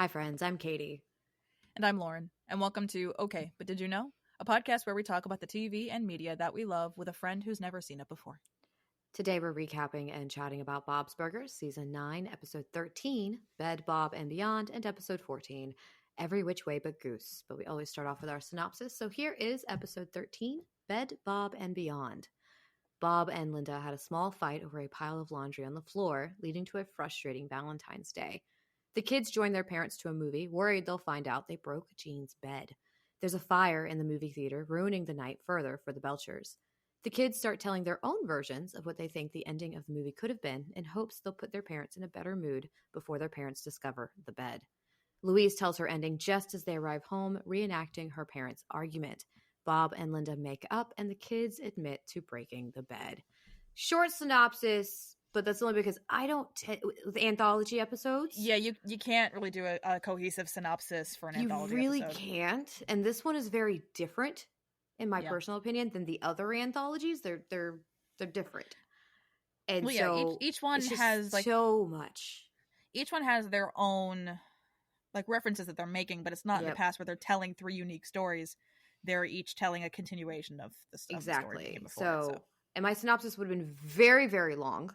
Hi, friends. I'm Katie. And I'm Lauren. And welcome to Okay, But Did You Know? A podcast where we talk about the TV and media that we love with a friend who's never seen it before. Today we're recapping and chatting about Bob's Burgers, Season 9, Episode 13, Bed, Bob, and Beyond, and Episode 14, Every Which Way But Goose. But we always start off with our synopsis. So here is Episode 13, Bed, Bob, and Beyond. Bob and Linda had a small fight over a pile of laundry on the floor, leading to a frustrating Valentine's Day. The kids join their parents to a movie, worried they'll find out they broke Jean's bed. There's a fire in the movie theater, ruining the night further for the Belchers. The kids start telling their own versions of what they think the ending of the movie could have been in hopes they'll put their parents in a better mood before their parents discover the bed. Louise tells her ending just as they arrive home, reenacting her parents' argument. Bob and Linda make up, and the kids admit to breaking the bed. Short synopsis, but that's only because I don't with anthology episodes. Yeah, you can't really do a cohesive synopsis for an anthology You really episode. can't, and this one is very different, in my personal opinion, than the other anthologies. They're different, and well, so each one has like so much. Each one has their own like references that they're making, but it's not in the past where they're telling three unique stories. They're each telling a continuation of the stuff. Exactly. The story before, and my synopsis would have been very, very long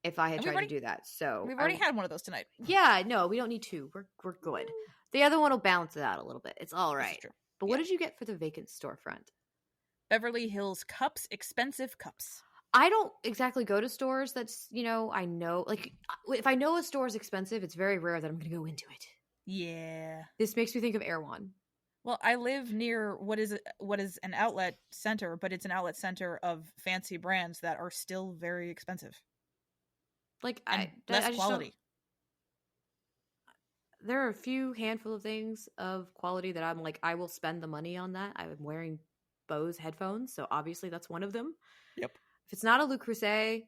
if I had tried to do that. So we've already had one of those tonight. Yeah, no, we don't need two. We're good. The other one will balance it out a little bit. It's all right. But what did you get for the vacant storefront? Beverly Hills cups, expensive cups. I don't exactly go to stores that's, I know. Like, if I know a store is expensive, it's very rare that I'm going to go into it. Yeah. This makes me think of Erewhon. Well, I live near what is an outlet center, but it's an outlet center of fancy brands that are still very expensive. Like, less quality. There are a few handful of things of quality that I'm like, I will spend the money on that. I'm wearing Bose headphones, so obviously that's one of them. Yep. If it's not a Le Creuset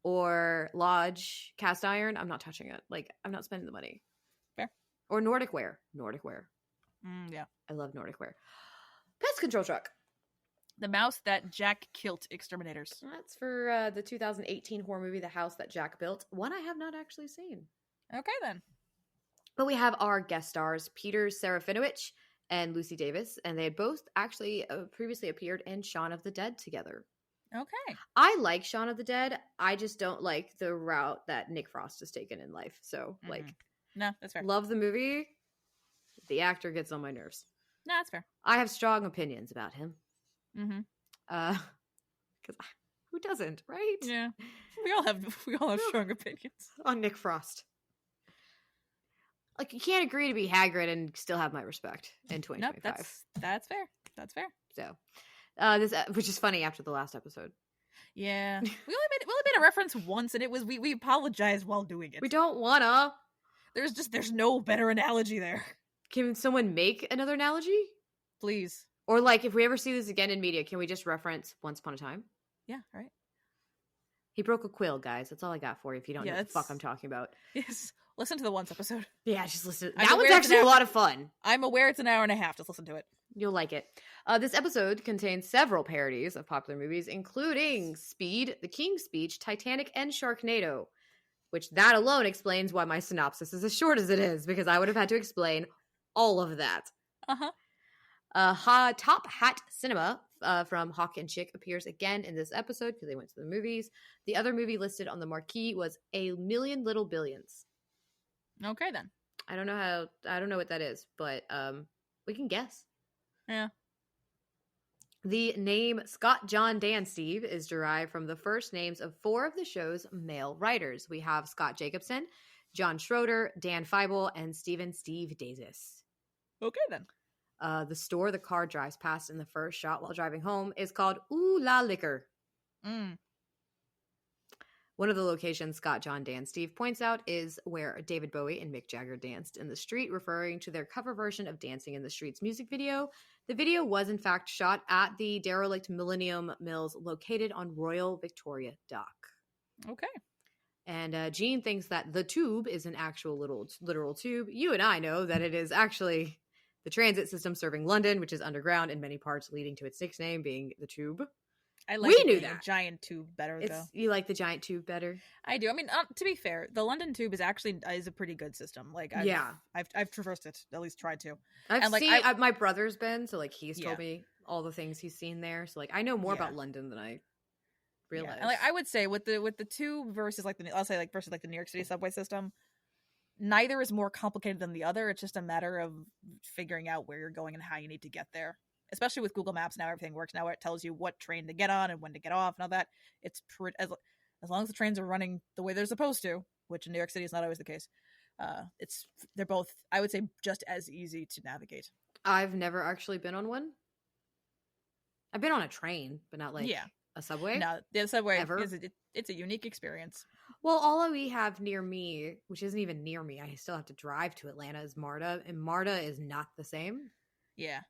or Lodge cast iron, I'm not touching it. Like, I'm not spending the money. Fair. Or Nordic Wear. Yeah. I love Nordic Wear. Pest control truck. The mouse that Jack killed exterminators. That's for the 2018 horror movie, The House That Jack Built. One I have not actually seen. Okay, then. But we have our guest stars, Peter Serafinowicz and Lucy Davis, and they had both actually previously appeared in Shaun of the Dead together. Okay. I like Shaun of the Dead. I just don't like the route that Nick Frost has taken in life. So, no, that's fair. Love the movie. The actor gets on my nerves. No, that's fair. I have strong opinions about him. Mm-hmm. Because who doesn't, right? Yeah, we all have strong opinions on Nick Frost. Like, you can't agree to be Hagrid and still have my respect in 2025. Nope, that's fair. That's fair. So, this which is funny after the last episode. Yeah, we only made a reference once, and it was we apologized while doing it. We don't wanna. There's no better analogy there. Can someone make another analogy? Please. Or, like, if we ever see this again in media, can we just reference Once Upon a Time? Yeah, right. He broke a quill, guys. That's all I got for you if you don't know what the fuck I'm talking about. Yes. Listen to the Once episode. Yeah, just listen. That one's actually a lot of fun. I'm aware it's an hour and a half. Just listen to it. You'll like it. This episode contains several parodies of popular movies, including Speed, The King's Speech, Titanic, and Sharknado, which that alone explains why my synopsis is as short as it is, because I would have had to explain all of that. Top Hat Cinema from Hawk and Chick appears again in this episode because they went to the movies. The other movie listed on the marquee was A Million Little Billions. Okay, then. I don't know what that is, but we can guess. Yeah. The name Scott, John, Dan, Steve is derived from the first names of four of the show's male writers. We have Scott Jacobson, John Schroeder, Dan Feibel, and Steve Davis. Okay, then. The store the car drives past in the first shot while driving home is called Ooh La Liquor. One of the locations Scott, John, Dan, Steve points out is where David Bowie and Mick Jagger danced in the street, referring to their cover version of Dancing in the Streets music video. The video was in fact shot at the derelict Millennium Mills located on Royal Victoria Dock. Okay. And Gene thinks that the tube is an actual literal tube. You and I know that it is actually the transit system serving London, which is underground in many parts, leading to its nickname being the Tube. I like we knew that a giant tube better, though. You like the giant tube better? I do. I mean, to be fair, the London Tube is a pretty good system. Like, I've traversed it, at least tried to. I've seen my brother's been, so like he's told me all the things he's seen there. So like I know more about London than I realized. And like I would say with the tube versus like versus like the New York City subway system, neither is more complicated than the other. It's just a matter of figuring out where you're going and how you need to get there. Especially with Google Maps now, everything works now. It tells you what train to get on and when to get off and all that. It's as long as the trains are running the way they're supposed to, which in New York City is not always the case. They're both, I would say, just as easy to navigate. I've never actually been on one. I've been on a train, but not like a subway. No, the subway it's a unique experience. Well, all we have near me, which isn't even near me, I still have to drive to Atlanta, is MARTA, and MARTA is not the same. Yeah.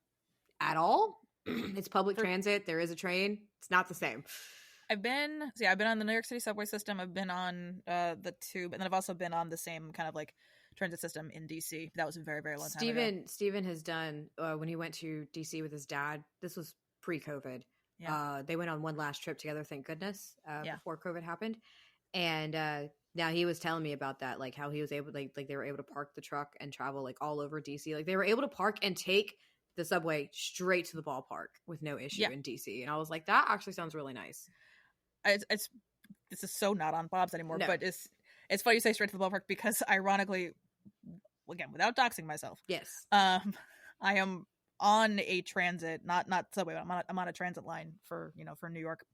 At all. It's public transit. There is a train. It's not the same. I've been on the New York City subway system. I've been on the tube, and then I've also been on the same kind of like transit system in DC. That was a very, very long time ago. Steven has done when he went to DC with his dad. This was pre-COVID. Yeah. They went on one last trip together, thank goodness, before COVID happened. And now he was telling me about that, like how he was able, like they were able to park the truck and travel like all over DC. Like they were able to park and take the subway straight to the ballpark with no issue in DC. And I was like, that actually sounds really nice. This is so not on Bob's anymore, but it's funny you say straight to the ballpark because ironically, again, without doxing myself, I am on a transit, not subway, but I'm on a transit line for New York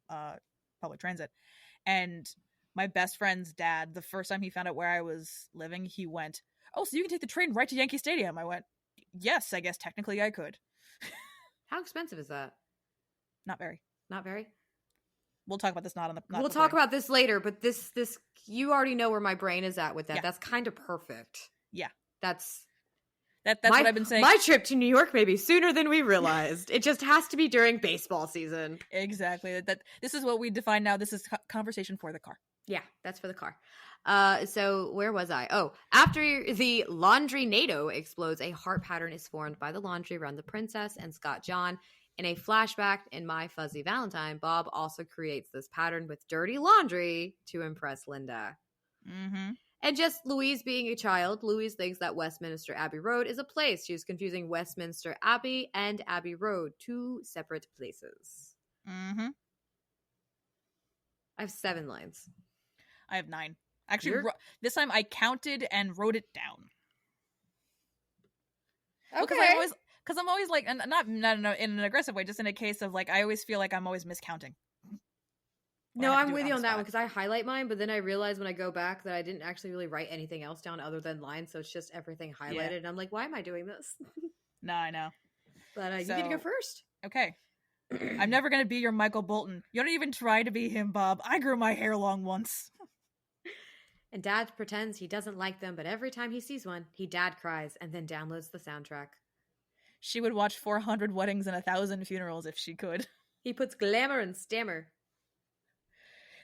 public transit. And my best friend's dad, the first time he found out where I was living, he went, "Oh, so you can take the train right to Yankee Stadium?" I went, "Yes, I guess technically I could." How expensive is that? Not very. Not very? We'll talk about this We'll talk about this later, but this you already know where my brain is at with that. Yeah. That's kind of perfect. Yeah. That's what I've been saying. My trip to New York may be sooner than we realized. It just has to be during baseball season. Exactly. This is what we define now. This is conversation for the car. Yeah, that's for the car. So where was I? Oh, after the laundry NATO explodes, a heart pattern is formed by the laundry around the princess and Scott John. In a flashback in My Fuzzy Valentine, Bob also creates this pattern with dirty laundry to impress Linda. Mm-hmm. And just Louise being a child, Louise thinks that Westminster Abbey Road is a place. She's confusing Westminster Abbey and Abbey Road, two separate places. Mm-hmm. I have 7 lines. I have 9. Actually, this time I counted and wrote it down. Okay. Because I'm always like, and not in an aggressive way, just in a case of like, I always feel like I'm always miscounting. No, I'm with you on that one because I highlight mine, but then I realize when I go back that I didn't actually really write anything else down other than lines, so it's just everything highlighted. Yeah. And I'm like, why am I doing this? No, I know. But you get to go first. Okay. I'm never going to be your Michael Bolton. You don't even try to be him, Bob. I grew my hair long once. And Dad pretends he doesn't like them, but every time he sees one, Dad cries and then downloads the soundtrack. She would watch 400 weddings and 1,000 funerals if she could. He puts glamour and stammer.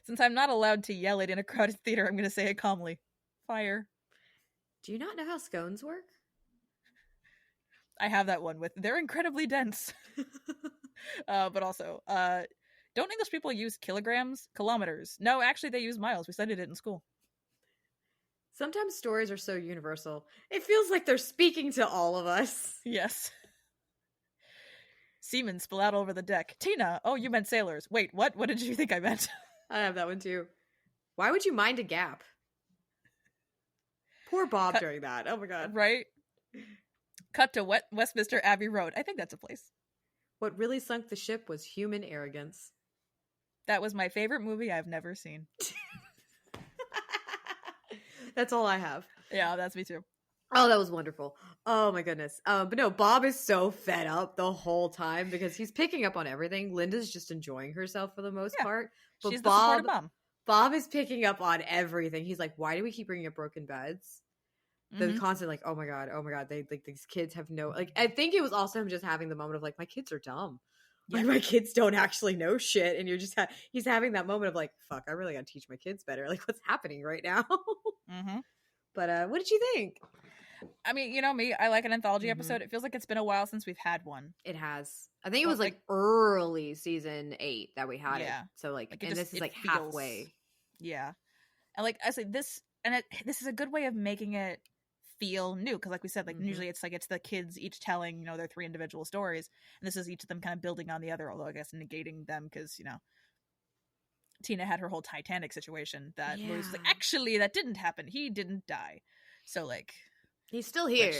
Since I'm not allowed to yell it in a crowded theater, I'm going to say it calmly. Fire. Do you not know how scones work? I have that one with, they're incredibly dense. But also, don't English people use kilograms? Kilometers. No, actually they use miles. We studied it in school. Sometimes stories are so universal. It feels like they're speaking to all of us. Yes. Seamen spill out over the deck. Tina, oh, you meant sailors. Wait, what? What did you think I meant? I have that one too. Why would you mind a gap? Poor Bob during that. Oh my god. Right? Cut to Westminster Abbey Road. I think that's a place. What really sunk the ship was human arrogance. That was my favorite movie I've never seen. That's all I have. Yeah, that's me too. Oh, that was wonderful. Oh my goodness. But no, Bob is so fed up the whole time because he's picking up on everything. Linda's just enjoying herself for the most part. But she's the supportive mom. Bob is picking up on everything. He's like, why do we keep bringing up broken beds? The constant like, oh my god, they like these kids have no like. I think it was also him just having the moment of like, my kids are dumb. Like my kids don't actually know shit, and you're just he's having that moment of like, fuck, I really gotta teach my kids better. Like, what's happening right now? Mm-hmm. But what did you think? I mean, you know me, I like an anthology episode. It feels like it's been a while since we've had one. It has. I think it was like early season 8 that we had it. So like and this is like halfway. Yeah. And like I say this this is a good way of making it feel new, because like we said, like usually it's the kids each telling, you know, their 3 individual stories, and this is each of them kind of building on the other, although I guess negating them, because, you know, Tina had her whole Titanic situation that Louis was like, actually that didn't happen, he didn't die, so like he's still here.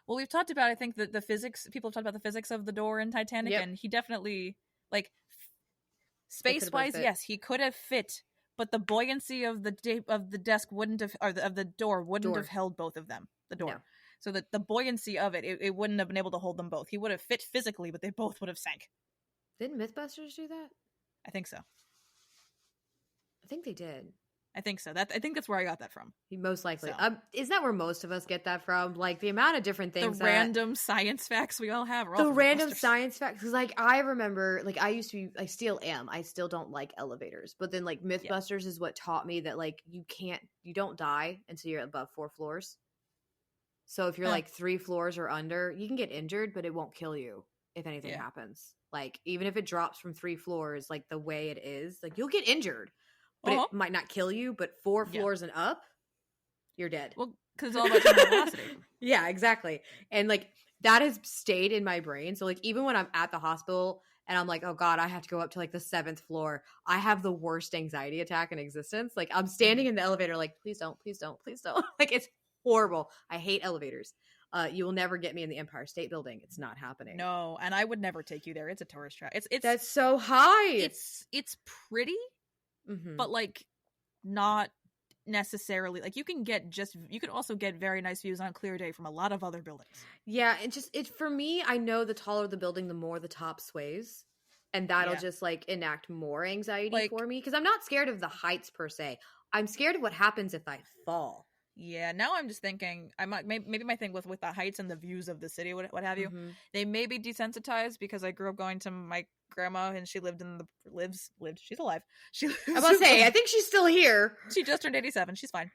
Well, we've talked about, I think, the physics, people have talked about the physics of the door in Titanic, and he definitely, like, space wise, yes, he could have fit, but the buoyancy of the desk wouldn't have, or of the door wouldn't have held both of them. The door, no. So that the buoyancy of it wouldn't have been able to hold them both. He would have fit physically, but they both would have sank. Didn't Mythbusters do that? I think so. I think they did. I think so. I think that's where I got that from. Most likely. So. Is that where most of us get that from? Like the amount of different things. The random science facts we all have. The random science facts. Because like I remember, like I used to be, I still am. I still don't like elevators. But then like Mythbusters is what taught me that like you don't die until you're above 4 floors. So if you're like 3 floors or under, you can get injured, but it won't kill you if anything happens. Like even if it drops from 3 floors, like the way it is, like you'll get injured. But it might not kill you, but 4 floors and up, you're dead. Well, because it's all about terminal velocity. Yeah, exactly. And like that has stayed in my brain. So like even when I'm at the hospital and I'm like, oh God, I have to go up to like the 7th floor, I have the worst anxiety attack in existence. Like I'm standing in the elevator like, please don't, please don't, please don't. Like it's horrible. I hate elevators. You will never get me in the Empire State Building. It's not happening. No, and I would never take you there. It's a tourist trap. It's that's so high. It's pretty. But like not necessarily, like you can also get very nice views on a clear day from a lot of other buildings. Yeah, it for me, I know the taller the building, the more the top sways, and that'll just like enact more anxiety for me, because I'm not scared of the heights per se. I'm scared of what happens if I fall. Yeah, now I'm just thinking, I might maybe my thing with the heights and the views of the city, what have you, they may be desensitized because I grew up going to my grandma, and she lived she's alive. I was about to say, I think she's still here. She just turned 87. She's fine.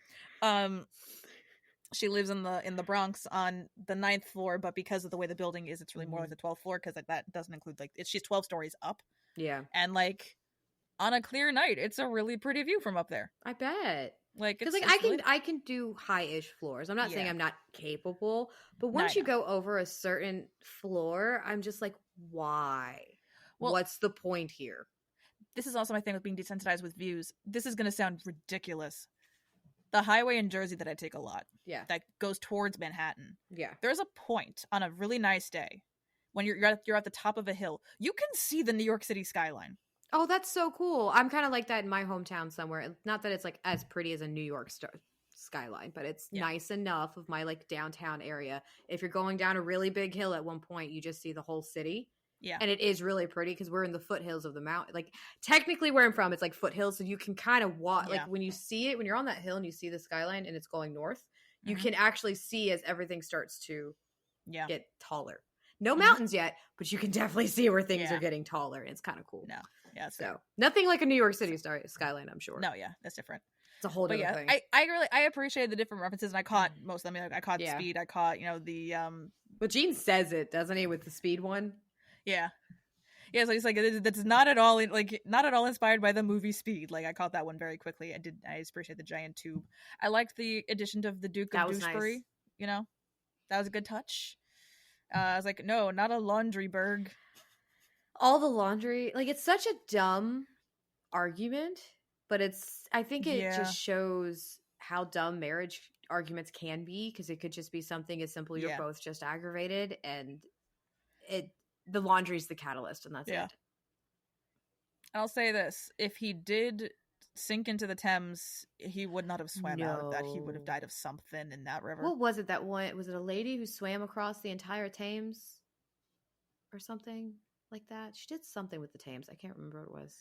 She lives in the Bronx on the 9th floor, but because of the way the building is, it's really more like the 12th floor, because like that doesn't include she's 12 stories up. Yeah, and like on a clear night, it's a really pretty view from up there. I bet. Like, because like I can do high-ish floors. I'm not saying I'm not capable, but once you go over a certain floor, I'm just like, why? Well, what's the point here? This is also my thing with being desensitized with views. This is going to sound ridiculous. The highway in Jersey that I take a lot, that goes towards Manhattan. Yeah, there's a point on a really nice day when you're at the top of a hill, you can see the New York City skyline. Oh, that's so cool. I'm kind of like that in my hometown somewhere. Not that it's like as pretty as a New York skyline, but it's nice enough of my like downtown area. If you're going down a really big hill at one point, you just see the whole city. Yeah. And it is really pretty because we're in the foothills of the mountain. Like technically where I'm from, it's like foothills. So you can kind of walk, like when you see it, when you're on that hill and you see the skyline and it's going north, you can actually see as everything starts to get taller. No mountains yet, but you can definitely see where things are getting taller, and it's kind of cool. No, yeah, so nothing like a New York City skyline, I'm sure. No, yeah, that's different. It's a whole different thing. I appreciated the different references, and I caught most of them. I caught Speed. I caught the. But Gene says it, doesn't he, with the Speed one? Yeah, yeah. So he's like, that's not at all not at all inspired by the movie Speed. Like I caught that one very quickly. I appreciate the giant tube. I liked the addition of the Duke of Dewsbury. Nice. You know, that was a good touch. I was like, no, not a laundry berg. All the laundry, like it's such a dumb argument, but I think it just shows how dumb marriage arguments can be, because it could just be something as simple, you're both just aggravated, and the laundry's the catalyst, and that's it. I'll say this, if he did sink into the Thames, he would not have swam out of that. He would have died of something in that river. What was it that one? Was it a lady who swam across the entire Thames or something like that? She did something with the Thames. I can't remember what it was.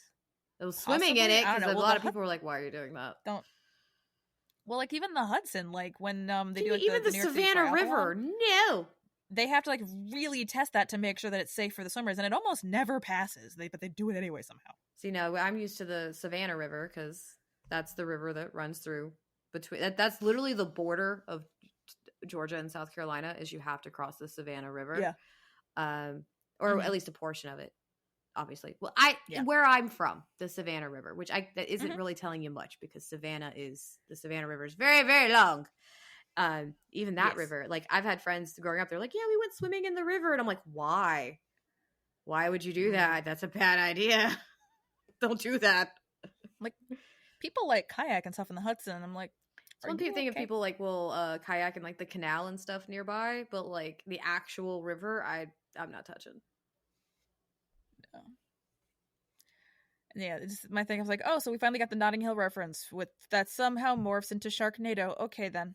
It was swimming in it, because a lot of people were like, why are you doing that? Well, like even the Hudson, like when they do like even the Savannah River. No. They have to like really test that to make sure that it's safe for the swimmers, and it almost never passes. But they do it anyway somehow. See, no, I'm used to the Savannah River, because that's the river that runs through between. That's literally the border of Georgia and South Carolina is you have to cross the Savannah River. Yeah. Or at least a portion of it, obviously. Well, where I'm from, the Savannah River, which that isn't really telling you much because the Savannah River is very, very long. Even that river, like I've had friends growing up, they're like, yeah, we went swimming in the river. And I'm like, why? Why would you do that? That's a bad idea. Don't do that. Like, people like kayak and stuff in the Hudson. And I'm like, one thing of people like will kayak in like the canal and stuff nearby, but like the actual river, I'm not touching. No. Yeah, it's my thing. I was like, oh, so we finally got the Notting Hill reference with that somehow morphs into Sharknado. Okay, then.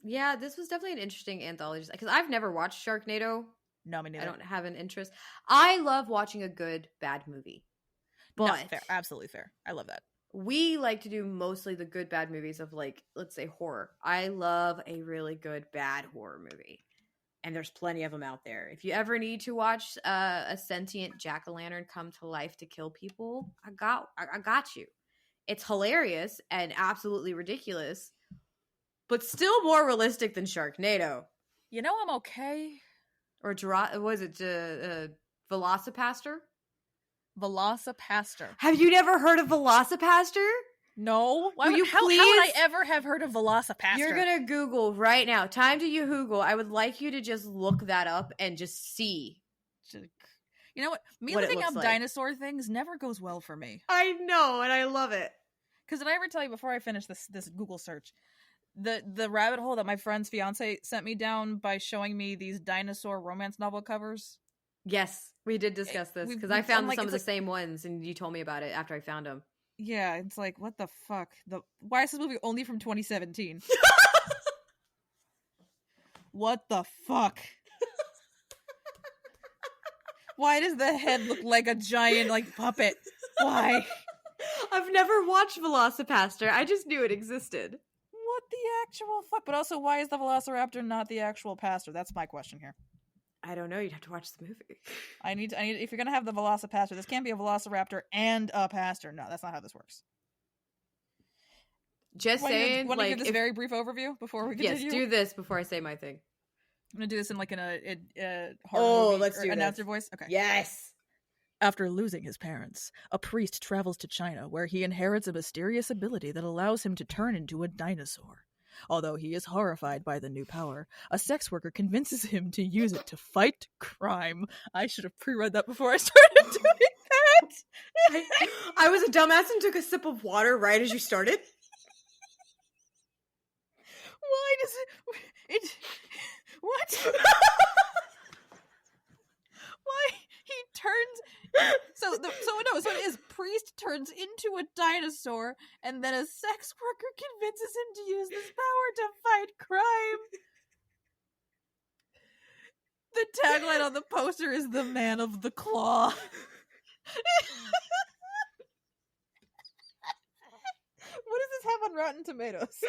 Yeah, this was definitely an interesting anthology because I've never watched Sharknado. No, me neither. I don't have an interest. I love watching a good bad movie. But no, fair. Absolutely fair. I love that. We like to do mostly the good bad movies of like, let's say horror. I love a really good bad horror movie. And there's plenty of them out there. If you ever need to watch a sentient jack-o'-lantern come to life to kill people, I got you. It's hilarious and absolutely ridiculous, but still more realistic than Sharknado. You know, I'm okay. Or was it Velocipaster? Velocipaster. Have you never heard of Velocipaster? No. How would I ever have heard of Velocipaster? You're going to Google right now. Time to you Google. I would like you to just look that up and just see. You know what? Me looking up dinosaur things never goes well for me. I know, and I love it. Because did I ever tell you before I finish this Google search, the rabbit hole that my friend's fiance sent me down by showing me these dinosaur romance novel covers? Yes, we did discuss this because I found some of the same ones, and you told me about it after I found them. Yeah, it's like, what the fuck? Why is this movie only from 2017? What the fuck? Why does the head look like a giant, like, puppet? Why? I've never watched Velocipaster. I just knew it existed. What the actual fuck? But also, why is the Velociraptor not the actual pastor? That's my question here. I don't know. You'd have to watch the movie. I need. If you're gonna have the Velocipaster, this can't be a Velociraptor and a pastor. No, that's not how this works. Just saying. Want to give this very brief overview before we continue? Yes, do this before I say my thing. I'm gonna do this in like a horror movie let's do announcer voice. Okay. Yes. After losing his parents, a priest travels to China where he inherits a mysterious ability that allows him to turn into a dinosaur. Although he is horrified by the new power, a sex worker convinces him to use it to fight crime. I should have pre-read that before I started doing that. I was a dumbass and took a sip of water right as you started. Why does it what? Why he turns so it is priest turns into a dinosaur and then a sex worker convinces him to use this power to fight crime. The tagline on the poster is "The Man of the Claw." What does this have on Rotten Tomatoes?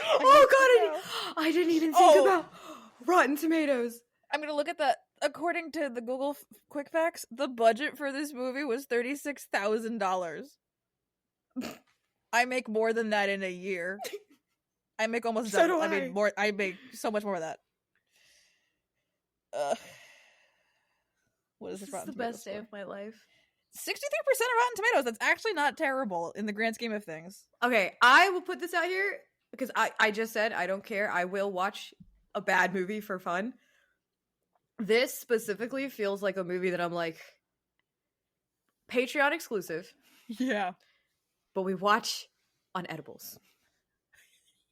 I didn't even think about Rotten Tomatoes. I'm gonna look at that. According to the Google Quick Facts, the budget for this movie was $36,000. I make more than that in a year. I make almost double. I mean, more. I make so much more of that. What is this? This is the best day of my life. 63% of Rotten Tomatoes. That's actually not terrible in the grand scheme of things. Okay, I will put this out here because I just said I don't care. I will watch a bad movie for fun. This specifically feels like a movie that I'm like, Patreon exclusive. Yeah. But we watch on edibles.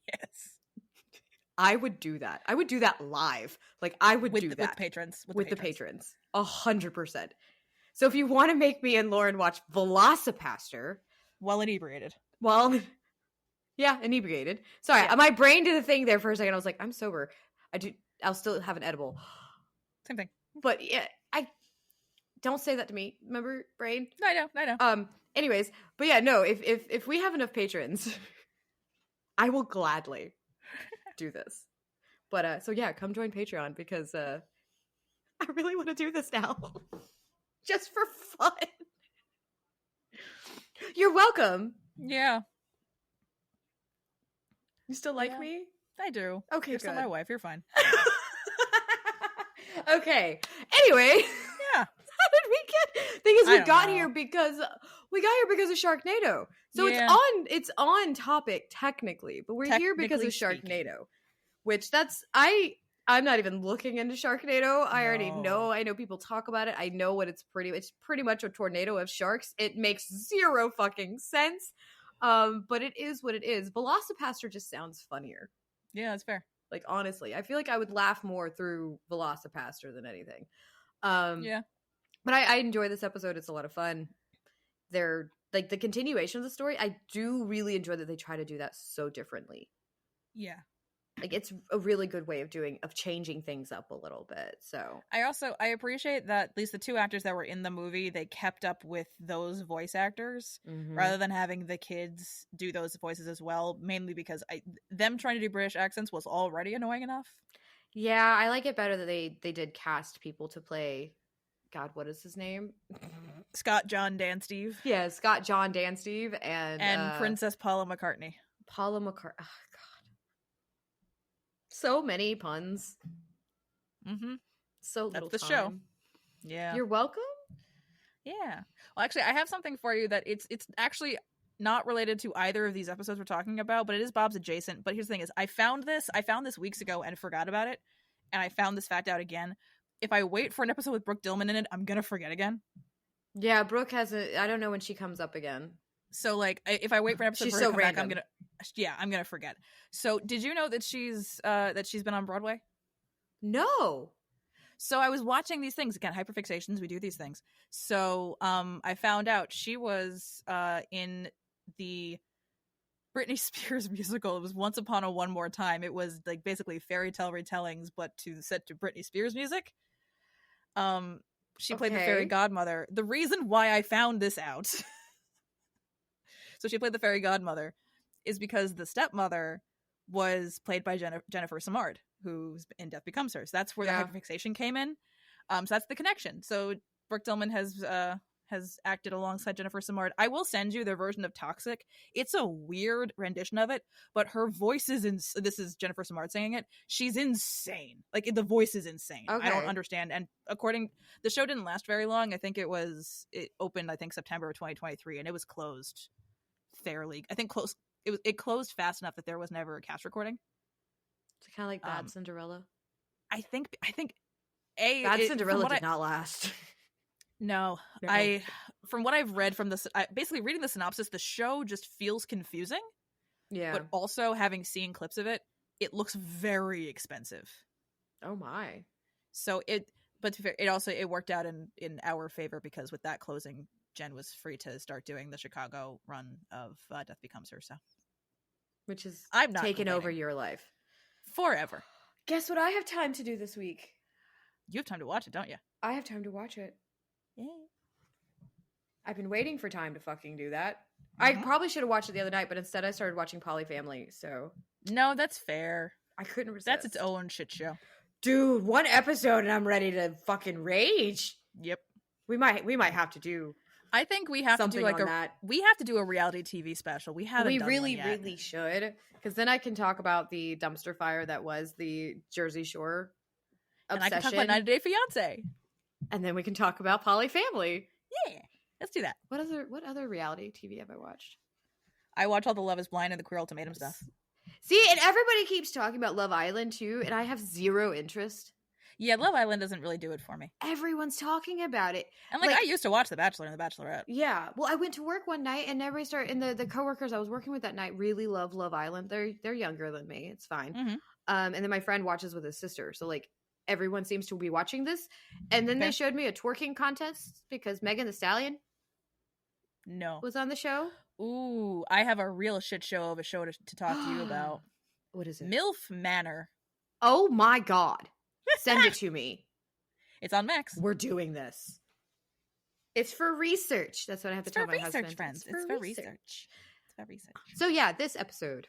Yes. I would do that. I would do that live. Like, I would do that. With patrons. With the patrons. 100%. So if you want to make me and Lauren watch Velocipaster. While inebriated. Yeah, inebriated. Sorry, my brain did a thing there for a second. I was like, I'm sober. I'll still have an edible. Same thing. But yeah, I don't say that to me. Remember, brain? I know. Anyways, but yeah, no, if we have enough patrons, I will gladly do this. But so yeah, come join Patreon because I really want to do this now. Just for fun. You're welcome. Yeah. You still like me? I do. Okay, You're still my wife. You're fine. Okay. Anyway. Yeah. How did we get? Thing is, we got here because of Sharknado. So it's on topic technically, but we're here because of Sharknado, which I'm not even looking into Sharknado. I already know. I know people talk about it. I know what it's pretty much a tornado of sharks. It makes zero fucking sense. But it is what it is. Velocipaster just sounds funnier. Yeah, that's fair. Like, honestly, I feel like I would laugh more through Velocipaster than anything. Yeah. But I enjoy this episode. It's a lot of fun. They're like the continuation of the story. I do really enjoy that they try to do that so differently. Yeah. Like, it's a really good way of changing things up a little bit. So I appreciate that at least the two actors that were in the movie, they kept up with those voice actors rather than having the kids do those voices as well, mainly because them trying to do British accents was already annoying enough. Yeah, I like it better that they did cast people to play, God, what is his name? Scott John Dan Steve. Yeah, Scott John Dan Steve and Princess Paula McCartney. Paula McCartney. Oh, God. So many puns. So little. That's the time. show. Yeah. You're welcome. Yeah. Well, actually, I have something for you that it's actually not related to either of these episodes we're talking about, but it is Bob's adjacent. But here's the thing: is I found this weeks ago and forgot about it, and I found this fact out again. If I wait for an episode with Brooke Dillman in it, I'm gonna forget again. Yeah, Brooke I don't know when she comes up again. So, like, if I wait for an episode for her to come back, I'm gonna forget. So, did you know that she's been on Broadway? No. So I was watching these things again, hyperfixations. We do these things. So, I found out she was in the Britney Spears musical. It was Once Upon a One More Time. It was like basically fairy tale retellings, but set to Britney Spears music. She played the fairy godmother. The reason why I found this out. So she played the fairy godmother is because the stepmother was played by Jennifer Samard, who's in Death Becomes Her. So that's where the hyperfixation came in. So that's the connection. So Brooke Dillman has acted alongside Jennifer Samard. I will send you their version of Toxic. It's a weird rendition of it, but her voice is this is Jennifer Samard singing it. She's insane. Like, the voice is insane. Okay. I don't understand. And the show didn't last very long. I think it opened September of 2023, and it was closed fairly. It closed fast enough that there was never a cast recording. It's kind of like Bad Cinderella. I think Bad Cinderella did not last. No, from what I've read from basically reading the synopsis, the show just feels confusing. Yeah. But also, having seen clips of it, it looks very expensive. Oh my. So it worked out in our favor, because with that closing, Jen was free to start doing the Chicago run of Death Becomes Her. So, which is I'm not taken over your life forever. Guess what I have time to do this week? You have time to watch it, don't you? I have time to watch it. Yeah. I've been waiting for time to fucking do that. I probably should have watched it the other night, but instead I started watching Polyfamily, so. No, that's fair. I couldn't resist. That's its own shit show. Dude, one episode and I'm ready to fucking rage. Yep. We might have to do. I think we have to do we have to do a reality TV special. We haven't done one yet. Really should, because then I can talk about the dumpster fire that was the Jersey Shore obsession. And I can talk about 90 Day Fiance. And then we can talk about Polyfamily. Yeah, let's do that. What other reality TV have I watched? I watch all the Love is Blind and the Queer Ultimatum stuff. See, and everybody keeps talking about Love Island too, and I have zero interest. Yeah, Love Island doesn't really do it for me. Everyone's talking about it. And I used to watch The Bachelor and The Bachelorette. Yeah. Well, I went to work one night and everybody started, and the coworkers I was working with that night really love Love Island. They're younger than me. It's fine. Mm-hmm. And then my friend watches with his sister. So everyone seems to be watching this. And then they showed me a twerking contest because Megan Thee Stallion was on the show. Ooh, I have a real shit show of a show to talk to you about. What is it? MILF Manor. Oh my God. Send it to me. It's on Max. We're doing this. It's for research. That's what I have to tell my husband. Friends. It's for research. It's for research. So yeah, this episode.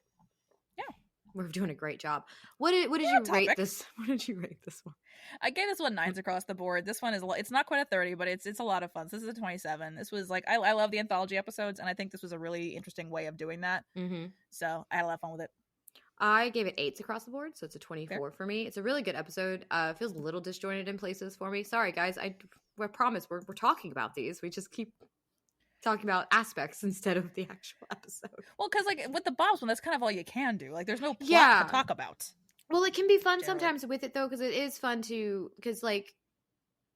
Yeah. We're doing a great job. What did you rate this? What did you rate this one? I gave this one 9s across the board. This one it's not quite a 30, but it's a lot of fun. So this is a 27. This was I love the anthology episodes, and I think this was a really interesting way of doing that. Mm-hmm. So I had a lot of fun with it. I gave it 8s across the board, so it's a 24 for me. It's a really good episode. It feels a little disjointed in places for me. Sorry, guys. I promise we're talking about these. We just keep talking about aspects instead of the actual episode. Well, because like with the Bob's one, that's kind of all you can do. Like, there's no plot to talk about. Well, it can be fun sometimes with it, though, because it is fun to, because, like,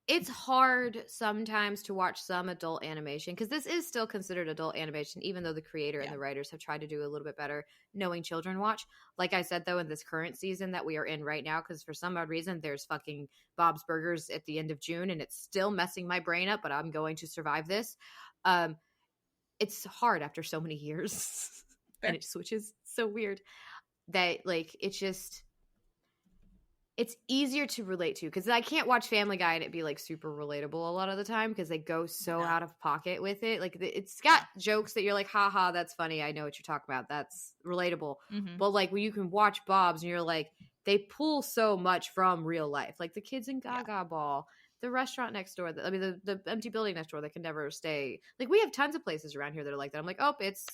it's hard sometimes to watch some adult animation, because this is still considered adult animation, even though the creator and the writers have tried to do a little bit better knowing children watch. Like I said, though, in this current season that we are in right now, because for some odd reason, there's fucking Bob's Burgers at the end of June, and it's still messing my brain up, but I'm going to survive this. It's hard after so many years, and it switches so weird that, like, it's easier to relate to, because I can't watch Family Guy and it be like super relatable a lot of the time, because they go so out of pocket with it. Like, it's got jokes that you're like, haha, that's funny, I know what you're talking about, that's relatable. But like when you can watch Bob's and you're like, they pull so much from real life, like the kids in Gaga Ball, the restaurant next door, the empty building next door that can never stay. Like, we have tons of places around here that are like that. I'm like, oh, it's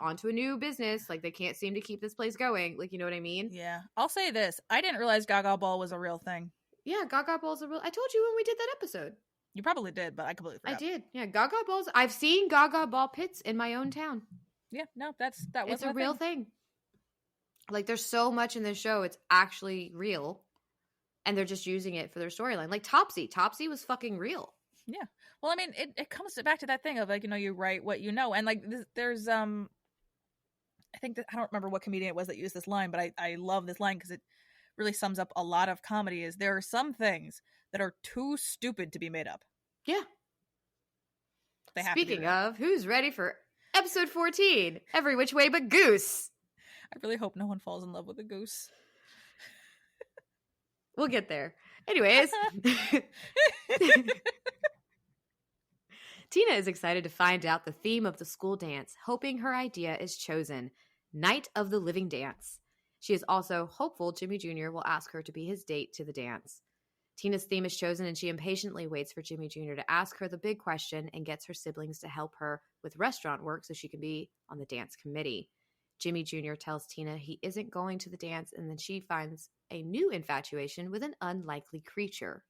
onto a new business. Like, they can't seem to keep this place going. Like, you know what I mean? Yeah. I'll say this. I didn't realize Gaga Ball was a real thing. Yeah, Gaga Ball's a real... I told you when we did that episode. You probably did, but I completely forgot. I did. Yeah, Gaga Balls... I've seen Gaga Ball pits in my own town. Yeah, no, that was It's a real thing. Like, there's so much in this show, it's actually real. And they're just using it for their storyline. Like Topsy. Topsy was fucking real. Yeah. Well, I mean, it comes back to that thing of, like, you know, you write what you know. And, like, there's, I think that, I don't remember what comedian it was that used this line, but I love this line because it really sums up a lot of comedy. Is there are some things that are too stupid to be made up. Yeah. Speaking of, who's ready for episode 14? Every Which Way But Goose. I really hope no one falls in love with a goose. We'll get there. Anyways. Tina is excited to find out the theme of the school dance, hoping her idea is chosen. Night of the Living Dance. She is also hopeful Jimmy Jr. will ask her to be his date to the dance. Tina's theme is chosen, and she impatiently waits for Jimmy Jr. to ask her the big question and gets her siblings to help her with restaurant work so she can be on the dance committee. Jimmy Jr. tells Tina he isn't going to the dance, and then she finds a new infatuation with an unlikely creature.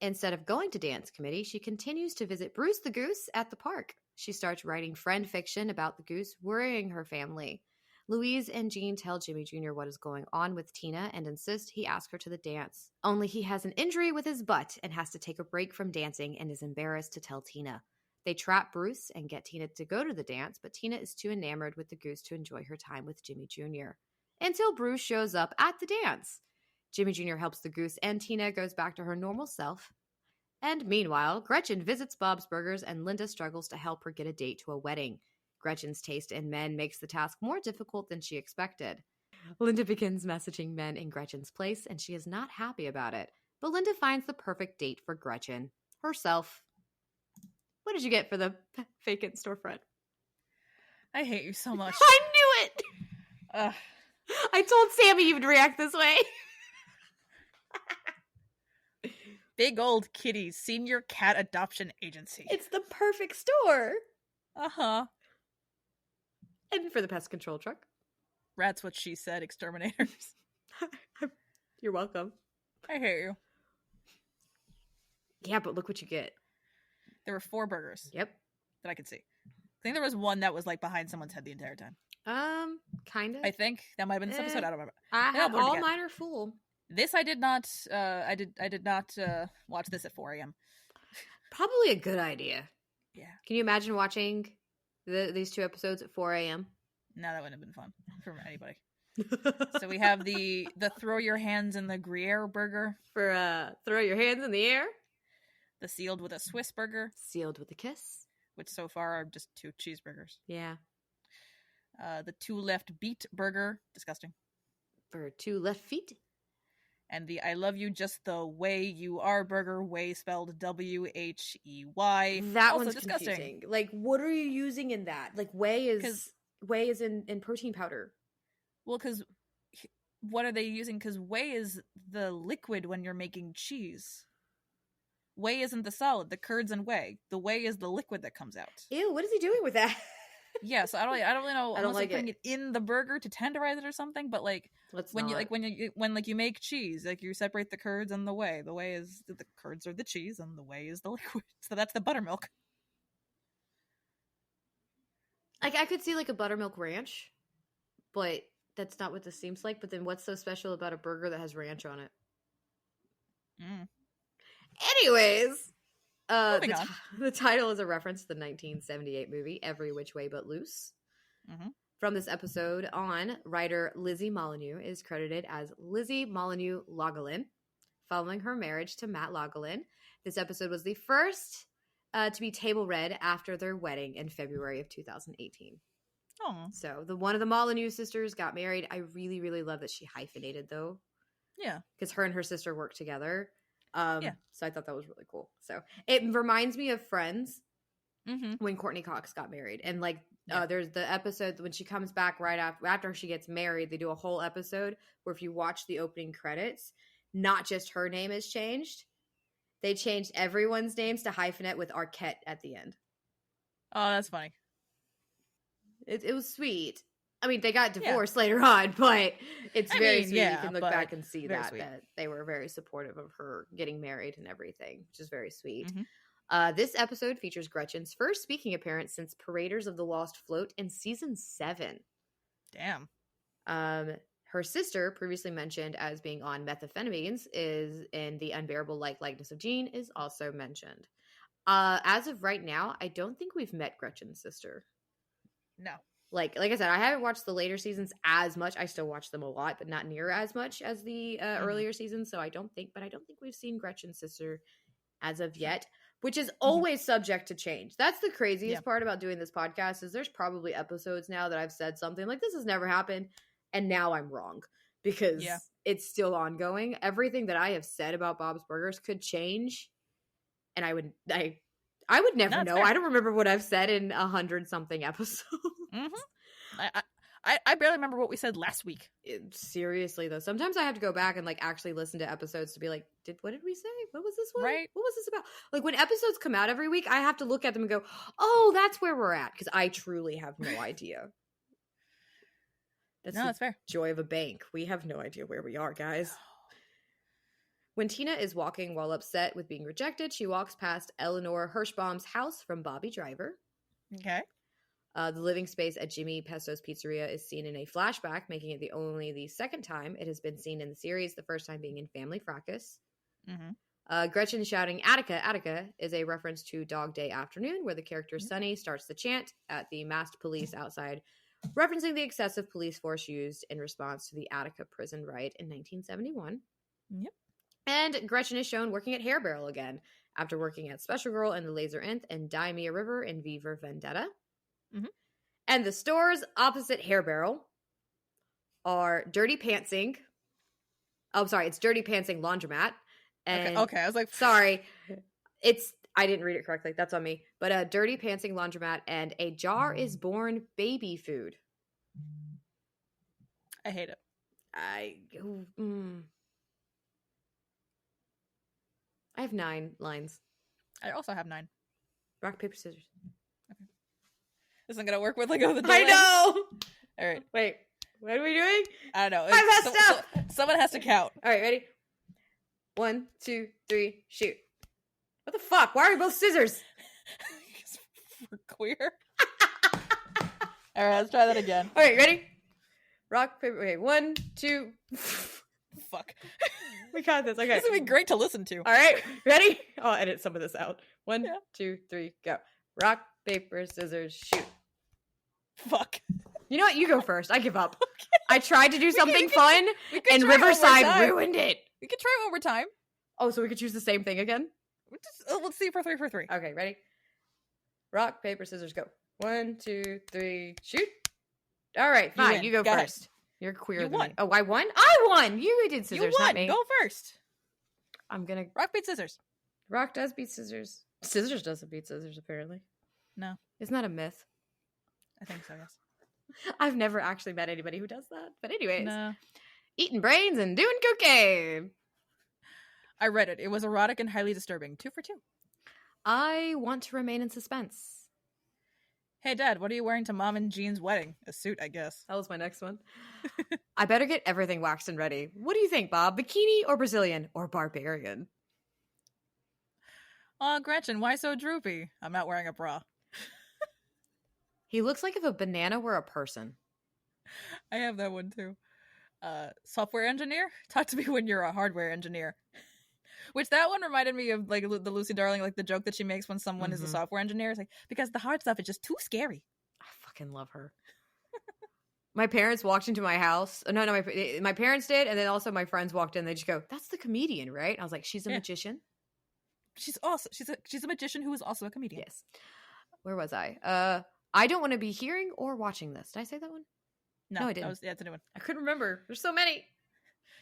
Instead of going to dance committee, she continues to visit Bruce the Goose at the park. She starts writing friend fiction about the goose, worrying her family. Louise and Jean tell Jimmy Jr. what is going on with Tina and insist he ask her to the dance. Only he has an injury with his butt and has to take a break from dancing and is embarrassed to tell Tina. They trap Bruce and get Tina to go to the dance, but Tina is too enamored with the goose to enjoy her time with Jimmy Jr. Until Bruce shows up at the dance. Jimmy Jr. helps the goose and Tina goes back to her normal self. And meanwhile, Gretchen visits Bob's Burgers and Linda struggles to help her get a date to a wedding. Gretchen's taste in men makes the task more difficult than she expected. Linda begins messaging men in Gretchen's place and she is not happy about it. But Linda finds the perfect date for Gretchen. Herself. What did you get for the vacant storefront? I hate you so much. I knew it! I told Sammy you would react this way. Big Old Kitty's Senior Cat Adoption Agency. It's the perfect store. Uh-huh. And for the pest control truck. That's what she said, exterminators. You're welcome. I hate you. Yeah, but look what you get. There were 4 burgers. Yep. That I could see. I think there was one that was like behind someone's head the entire time. Kind of. I think that might have been this episode. I don't remember. I have all mine are full. This I did not. I did not watch this at 4 a.m. Probably a good idea. Yeah. Can you imagine watching these 2 episodes at 4 a.m.? No, that wouldn't have been fun for anybody. So we have the throw your hands in the Gruyere burger. For throw your hands in the air. The sealed with a Swiss burger. Sealed with a kiss. Which so far are just 2 cheeseburgers. Yeah. The 2 left beet burger. Disgusting. For 2 left feet. And the I love you just the way you are burger, way spelled W-H-E-Y. That also one's disgusting. Confusing. Like, what are you using in that? Like, whey is in protein powder. Well, because what are they using? Because whey is the liquid when you're making cheese. Whey isn't the solid. The curds and whey. The whey is the liquid that comes out. Ew, what is he doing with that? Yeah, so I don't really know. I don't like putting it in the burger to tenderize it or something, but like when you make cheese, like you separate the curds and the whey. The whey is the curds are the cheese and the whey is the liquid. So that's the buttermilk. Like I could see like a buttermilk ranch, but that's not what this seems like. But then what's so special about a burger that has ranch on it? Anyways, the title is a reference to the 1978 movie Every Which Way But Loose. From this episode on, writer Lizzie Molyneux is credited as Lizzie Molyneux Laughlin, following her marriage to Matt Laughlin. This episode was the first to be table read after their wedding in February of 2018. Oh, so one of the Molyneux sisters got married. I really, really love that she hyphenated though. Yeah, because her and her sister work together. So I thought that was really cool. So it reminds me of Friends when Courtney Cox got married, and like there's the episode when she comes back right after she gets married. They do a whole episode where if you watch the opening credits, not just her name is changed. They changed everyone's names to hyphenate with Arquette at the end. Oh, that's funny. It was sweet. I mean, they got divorced later on, but it's very sweet. You can look back and see that they were very supportive of her getting married and everything, which is very sweet. This episode features Gretchen's first speaking appearance since Paraders of the Lost Float in season 7. Damn. Her sister, previously mentioned as being on methamphetamines, is in The Unbearable Likeness of Jean, is also mentioned. As of right now, I don't think we've met Gretchen's sister. No. Like I said, I haven't watched the later seasons as much. I still watch them a lot, but not near as much as the earlier seasons. So I don't think we've seen Gretchen's sister as of yet, which is always subject to change. That's the craziest part about doing this podcast is there's probably episodes now that I've said something like this has never happened, and now I'm wrong because it's still ongoing. Everything that I have said about Bob's Burgers could change, and I would never know. Fair. I don't remember what I've said in 100-something episodes. I barely remember what we said last week. Seriously, though. Sometimes I have to go back and like actually listen to episodes to be like, what did we say? What was this one? Right. What was this about? Like when episodes come out every week, I have to look at them and go, oh, that's where we're at. Because I truly have no idea. That's fair. Joy of a bank. We have no idea where we are, guys. When Tina is walking while upset with being rejected, she walks past Eleanor Hirschbaum's house from Bobby Driver. Okay. The living space at Jimmy Pesto's Pizzeria is seen in a flashback, making it only the second time it has been seen in the series, the first time being in Family Fracas. Gretchen shouting, Attica, Attica, is a reference to Dog Day Afternoon, where the character Sunny starts the chant at the masked police outside, referencing the excessive police force used in response to the Attica prison riot in 1971. Yep. And Gretchen is shown working at Hair Barrel again, after working at Special Girl and the Laser Nth and Daimia River in V for Vendetta. And the stores opposite Hair Barrel are Dirty Pantsing. Oh, sorry, it's Dirty Pantsing Laundromat. And okay, I was like, sorry, I didn't read it correctly. That's on me. But Dirty Pantsing Laundromat and A Jar is Born baby food. I hate it. I have 9 lines. I also have 9. Rock, paper, scissors. Okay. This isn't gonna work with like the delay. I know. All right. Wait. What are we doing? I don't know. I messed up. Someone has to count. All right, ready? 1, 2, 3, shoot. What the fuck? Why are we both scissors? We're queer. All right, let's try that again. All right, ready? Rock, paper. Okay, 1, 2. Fuck. We got this. Okay. This is gonna be great to listen to. All right, ready? I'll edit some of this out. 1, 2, 3, go. Rock, paper, scissors, shoot. Fuck. You know what? You go first. I give up. Okay. I tried to do something fun, and Riverside ruined it. We could try it one more time. Oh, so we could choose the same thing again? Let's see for 3 for 3. Okay, ready? Rock, paper, scissors, go. 1, 2, 3, shoot. All right, fine. You go first. Ahead. You're queer. You won. Oh, I won? I won! You did scissors, you won. Not me. Go first. I'm gonna... Rock, beat, scissors. Rock does beat scissors. Scissors doesn't beat scissors, apparently. No. Isn't that a myth? I think so, yes. I've never actually met anybody who does that. But anyways. No. Eating brains and doing cocaine. I read it. It was erotic and highly disturbing. 2 for 2. I want to remain in suspense. Hey, Dad, what are you wearing to Mom and Jean's wedding? A suit, I guess. That was my next one. I better get everything waxed and ready. What do you think, Bob? Bikini or Brazilian or barbarian? Gretchen, why so droopy? I'm not wearing a bra. He looks like if a banana were a person. I have that one too. Software engineer? Talk to me when you're a hardware engineer. Which that one reminded me of like the Lucy Darling, like the joke that she makes when someone is a software engineer. It's like, because the hard stuff is just too scary. I fucking love her. My parents walked into my house. No, my parents did, and then also my friends walked in. They just go, "That's the comedian, right?" I was like, "She's a magician." She's also she's a magician who is also a comedian. Yes. Where was I? I don't want to be hearing or watching this. Did I say that one? No, I didn't. That's a new one. I couldn't remember. There's so many.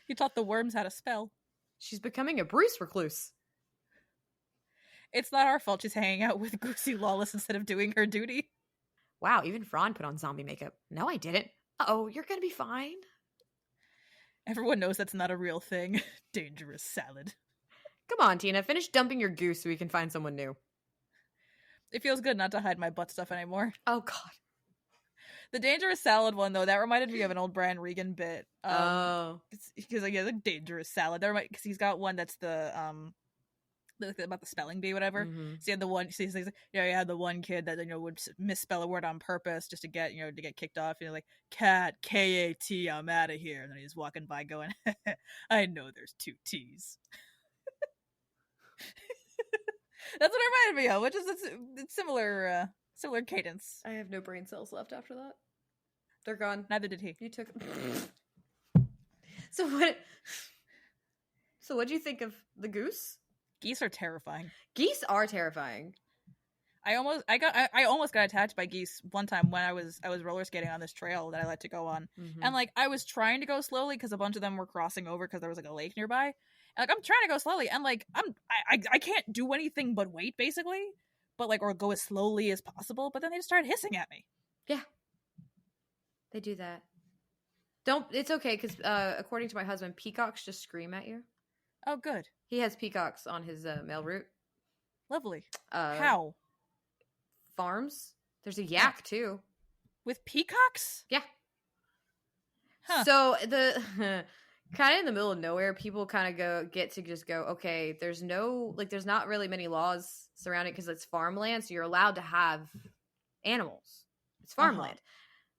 You taught the worms how to spell. She's becoming a Bruce recluse. It's not our fault she's hanging out with Goosey Lawless instead of doing her duty. Wow, even Fran put on zombie makeup. No, I didn't. Uh-oh, you're gonna be fine. Everyone knows that's not a real thing. Dangerous salad. Come on, Tina. Finish dumping your goose so we can find someone new. It feels good not to hide my butt stuff anymore. Oh, God. The dangerous salad one, though, that reminded me of an old Brian Regan bit. Because like, the dangerous salad. Because he's got one that's about the spelling bee, whatever. Mm-hmm. So he had the one. So he's like, you had the one kid that would misspell a word on purpose just to get kicked off. Like cat, K-A-T. I'm out of here. And then he's walking by going, I know there's 2 T's. That's what it reminded me of, which is it's similar cadence. I have no brain cells left after that. They're gone. Neither did he. You took. So what'd you think of the goose? Geese are terrifying. Geese are terrifying. I almost got attacked by geese one time when I was roller skating on this trail that I like to go on, and like I was trying to go slowly because a bunch of them were crossing over because there was like a lake nearby. And, like I'm trying to go slowly, and like I can't do anything but wait basically, but like or go as slowly as possible. But then they just started hissing at me. Yeah, they do that. It's okay because according to my husband, peacocks just scream at you. Oh, good. He has peacocks on his mail route. Lovely. How? Farms. There's a yak too. With peacocks? Yeah. Huh. So the kind of in the middle of nowhere, people kind of get to just go, okay, there's not really many laws surrounding it because it's farmland, so you're allowed to have animals. It's farmland.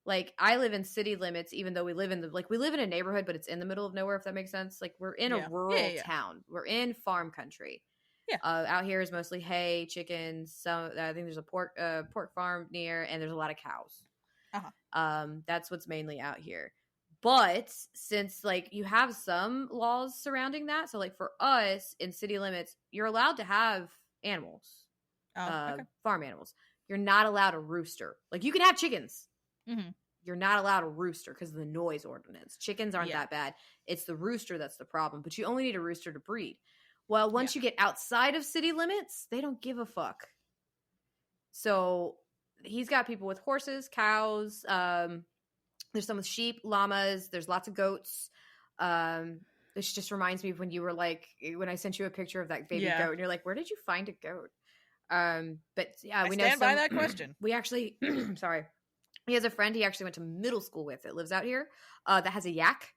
Like I live in city limits, even though we live in a neighborhood, but it's in the middle of nowhere, if that makes sense. Like we're in a rural town. We're in farm country. Yeah. Out here is mostly hay, chickens. Some I think there's a pork farm near, and there's a lot of cows. That's what's mainly out here. But since like you have some laws surrounding that, so like for us in city limits, you're allowed to have animals, farm animals. You're not allowed a rooster. Like you can have chickens. Mm-hmm. You're not allowed a rooster because of the noise ordinance. Chickens aren't that bad. It's the rooster that's the problem. But you only need a rooster to breed. Well, once you get outside of city limits, they don't give a fuck. So he's got people with horses, cows. There's some with sheep, llamas. There's lots of goats. This just reminds me of when you were like, when I sent you a picture of that baby goat, and you're like, where did you find a goat? But yeah, we stand by that question. We actually, sorry. He has a friend he actually went to middle school with that lives out here that has a yak.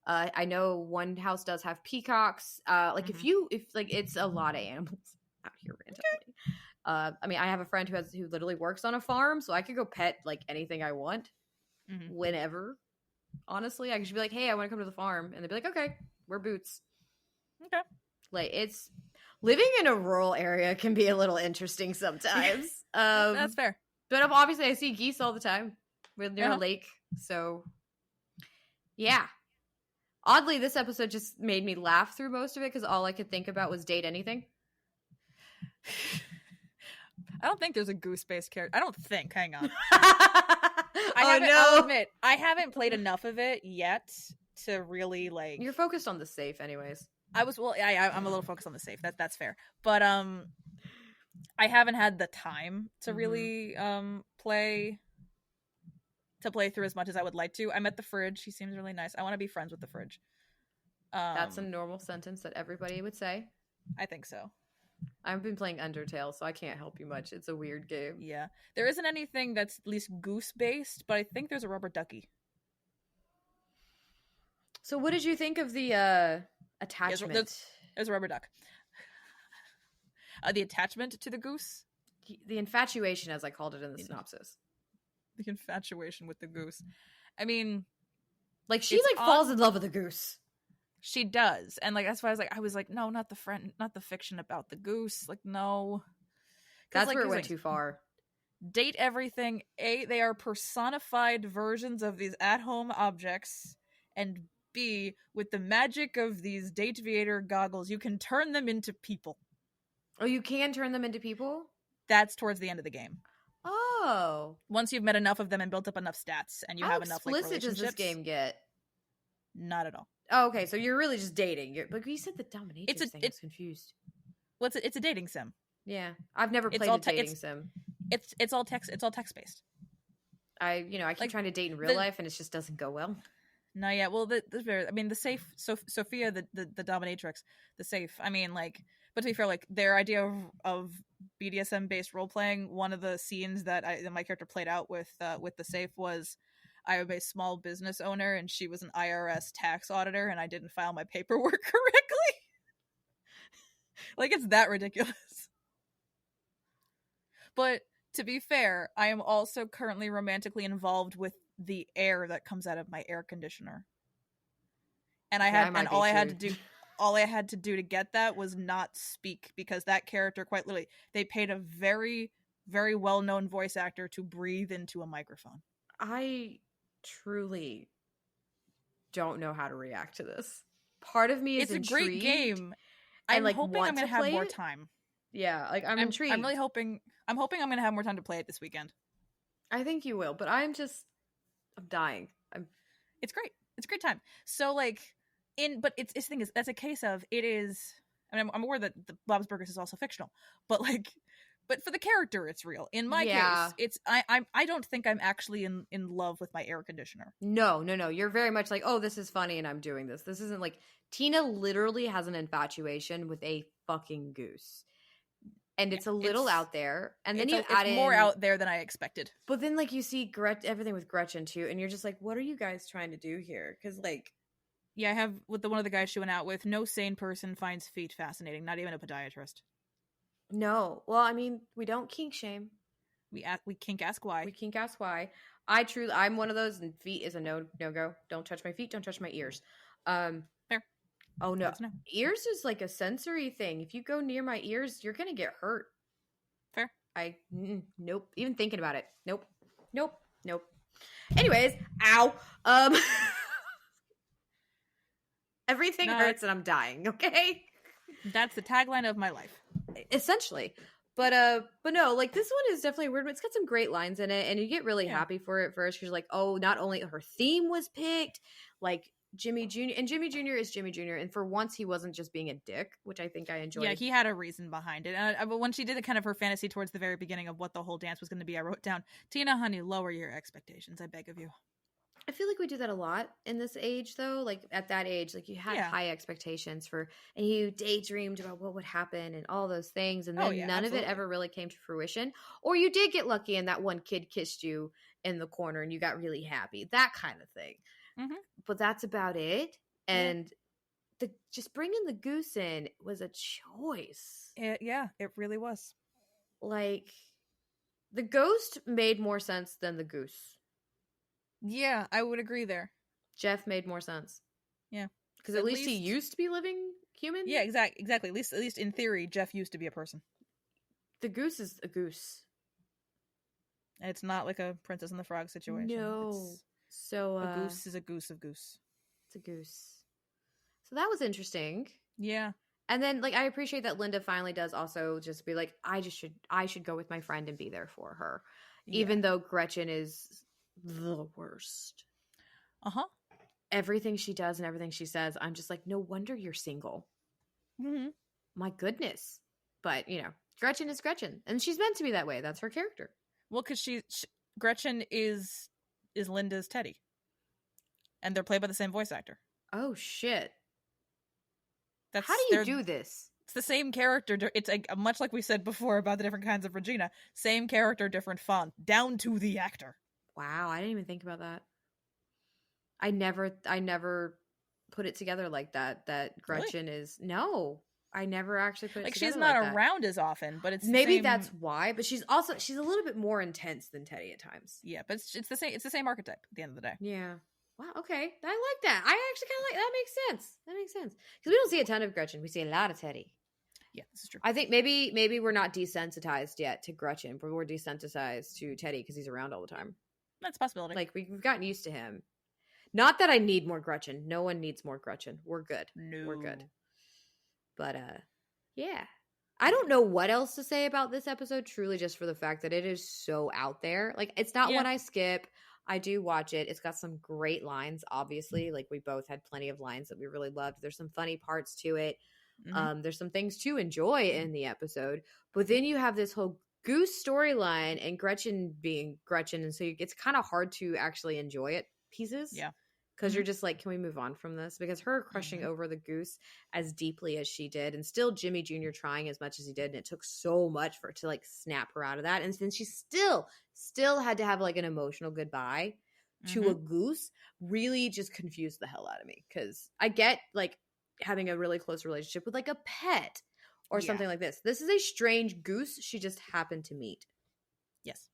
I know one house does have peacocks. If it's a lot of animals out here randomly. I mean, I have a friend who literally works on a farm, so I could go pet like anything I want whenever. Honestly, I could just be like, hey, I want to come to the farm. And they'd be like, okay, wear boots. Okay. Like it's living in a rural area can be a little interesting sometimes. That's fair. But obviously, I see geese all the time. We're near a lake, so yeah. Oddly, this episode just made me laugh through most of it because all I could think about was date anything. I don't think there's a goose-based character. I don't think. Hang on. I'll admit, I haven't played enough of it yet to really like. You're focused on the safe, anyways. I'm a little focused on the safe. That's fair, but I haven't had the time to really play through as much as I would like to. I met the fridge. He seems really nice. I want to be friends with the fridge. That's a normal sentence that everybody would say. I think so. I've been playing Undertale, so I can't help you much. It's a weird game. Yeah. There isn't anything that's at least Goose-based, but I think there's a rubber ducky. So what did you think of the attachment? There's a rubber duck. The attachment to the goose? The infatuation, as I called it in the synopsis. The infatuation with the goose. I mean... Like, she, falls in love with the goose. She does. And, that's why I was like, no, not the fiction about the goose. Like, no. That's where it went too far. Date everything. A, they are personified versions of these at-home objects. And B, with the magic of these Dateviator goggles, you can turn them into people. Oh, you can turn them into people? That's towards the end of the game. Oh. Once you've met enough of them and built up enough stats, and you have enough relationships. How explicit does this game get? Not at all. Oh, okay, so you're really just dating. But you said the dominatrix thing. I was confused. Well, it's a dating sim. Yeah, I've never played a dating sim. It's all text. It's all text based. I keep trying to date in real life, and it just doesn't go well. No, yeah. Well, the safe. Sophia, the dominatrix, the safe. But to be fair, their idea of BDSM based role playing, one of the scenes that my character played out with the safe was, I am a small business owner and she was an IRS tax auditor and I didn't file my paperwork correctly. It's that ridiculous. But to be fair, I am also currently romantically involved with the air that comes out of my air conditioner. And all I had to do to get that was not speak, because that character, quite literally, they paid a very, very well-known voice actor to breathe into a microphone. I truly don't know how to react to this. Part of me is intrigued. It's a great game. I'm hoping I'm going to have more time. Yeah, I'm intrigued. I'm really hoping I'm going to have more time to play it this weekend. I think you will, but I'm dying. It's great. It's a great time. So but it's the thing is, that's a case of, it is, I'm aware that the Bob's Burgers is also fictional, but but for the character, it's real. In my case, it's I don't think I'm actually in love with my air conditioner. No. You're very much like, oh, this is funny and I'm doing this. This isn't Tina literally has an infatuation with a fucking goose. And it's a little out there. And then you add in more out there than I expected. But then you see everything with Gretchen too, and you're just like, what are you guys trying to do here? Because yeah, I have with one of the guys she went out with, no sane person finds feet fascinating, not even a podiatrist. No. Well, we don't kink shame. We kink ask why. We kink ask why. I'm one of those, and feet is a no-go. Don't touch my feet, don't touch my ears. Fair. Oh, no. Ears is a sensory thing. If you go near my ears, you're going to get hurt. Fair. Nope. Even thinking about it. Nope. Anyways, ow. Everything hurts and I'm dying, okay? That's the tagline of my life. Essentially. But no, this one is definitely a weird one. It's got some great lines in it, and you get really happy for it at first. You're like, oh, not only her theme was picked, Jimmy Jr. And Jimmy Jr. is Jimmy Jr. And for once, he wasn't just being a dick, which I think I enjoyed. Yeah, he had a reason behind it. But when she did kind of her fantasy towards the very beginning of what the whole dance was going to be, I wrote down, Tina, honey, lower your expectations, I beg of you. I feel like we do that a lot in this age, though. At that age, you had high expectations and you daydreamed about what would happen and all those things, and then none of it ever really came to fruition. Or you did get lucky and that one kid kissed you in the corner and you got really happy. That kind of thing. Mm-hmm. But that's about it. And just bringing the goose in was a choice. It really was. The ghost made more sense than the goose. Yeah, I would agree there. Jeff made more sense. Yeah. Because at least he used to be living human? Yeah, exactly. At least in theory, Jeff used to be a person. The goose is a goose. It's not like a Princess and the Frog situation. No. A goose is a goose of goose. It's a goose. So that was interesting. Yeah. And then I appreciate that Linda finally does also just be like, I should go with my friend and be there for her. Yeah. Even though Gretchen is the worst. Everything she does and everything she says, I'm just like, no wonder you're single. Mm-hmm. My goodness. But Gretchen is Gretchen, and she's meant to be that way. That's her character. Well, because Gretchen is Linda's Teddy, and they're played by the same voice actor. Oh shit! How do you do this? It's the same character. It's much like we said before about the different kinds of Regina. Same character, different font, down to the actor. Wow, I didn't even think about that. I never put it together like that. That Gretchen really? Is no. I never actually put it like together she's not like around as often, but it's maybe that's why. But she's a little bit more intense than Teddy at times. Yeah, but it's the same. It's the same archetype at the end of the day. Yeah. Wow. Okay, I like that. I actually kind of like that. Makes sense because we don't see a ton of Gretchen. We see a lot of Teddy. Yeah, this is true. I think maybe we're not desensitized yet to Gretchen, but we're desensitized to Teddy because he's around all the time. That's a possibility. Like we've gotten used to him. Not that I need more Gretchen. No one needs more Gretchen. We're good. No. We're good. But yeah. I don't know what else to say about this episode, truly just for the fact that it is so out there. Like, it's not one I skip. I do watch it. It's got some great lines, obviously. Like, we both had plenty of lines that we really loved. There's some funny parts to it. Mm-hmm. There's some things to enjoy in the episode. But then you have this whole Goose storyline and Gretchen being Gretchen. And so it's kind of hard to actually enjoy it pieces. Yeah. Because you're just like, can we move on from this? Because her crushing over the Goose as deeply as she did, and still Jimmy Jr. trying as much as he did, and it took so much for it to like snap her out of that. And then she still had to have like an emotional goodbye to a Goose. Really just confused the hell out of me. Because I get like having a really close relationship with like a pet or something like this. This is a strange Goose she just happened to meet. Yes.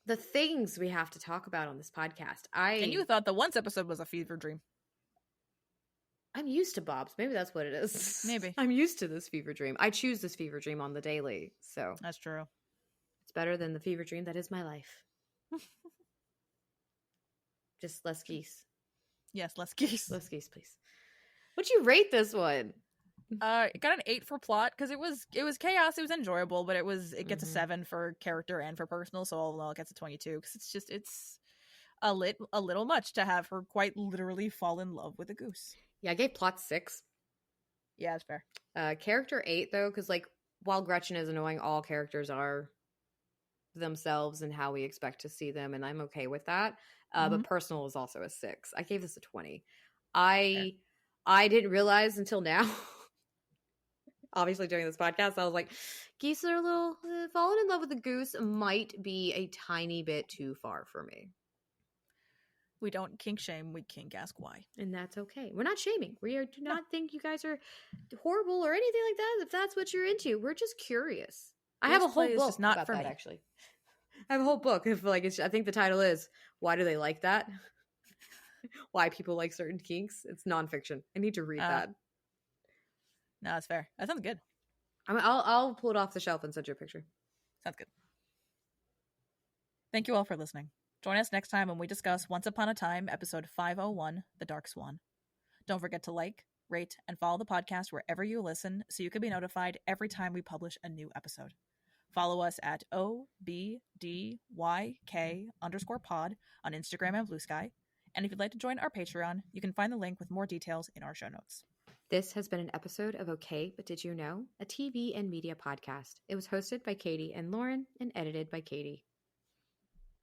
The things we have to talk about on this podcast. And you thought the once episode was a fever dream. I'm used to Bob's. Maybe that's what it is. Maybe. I'm used to this fever dream. I choose this fever dream on the daily. So that's true. It's better than the fever dream that is my life. Just less geese. Yes, less geese. Less geese, please. What'd you rate this one? It got an 8 for plot because it was chaos. It was enjoyable, but it gets a 7 for character and for personal. So all in all, it gets a 22 because it's a little much to have her quite literally fall in love with a goose. Yeah, I gave plot 6. Yeah, that's fair. Character 8 though, because like while Gretchen is annoying, all characters are themselves and how we expect to see them, and I'm okay with that. But personal is also a 6. I gave this a 20. I didn't realize until now. Obviously, during this podcast, I was like, geese are a little falling in love with a goose might be a tiny bit too far for me. We don't kink shame, we kink ask why. And that's okay. We're not shaming. Do not think you guys are horrible or anything like that if that's what you're into. We're just curious. I have a whole book not about for that, me. actually. I have a whole book. I think the title is, Why Do They Like That? Why People Like Certain Kinks. It's nonfiction. I need to read that. No, that's fair. That sounds good. I'll pull it off the shelf and send you a picture. Sounds good. Thank you all for listening. Join us next time when we discuss Once Upon a Time, episode 501, The Dark Swan. Don't forget to like, rate, and follow the podcast wherever you listen so you can be notified every time we publish a new episode. Follow us at OBDYK_pod on Instagram and Blue Sky. And if you'd like to join our Patreon, you can find the link with more details in our show notes. This has been an episode of Okay, But Did You Know? A TV and media podcast. It was hosted by Katie and Lauren and edited by Katie.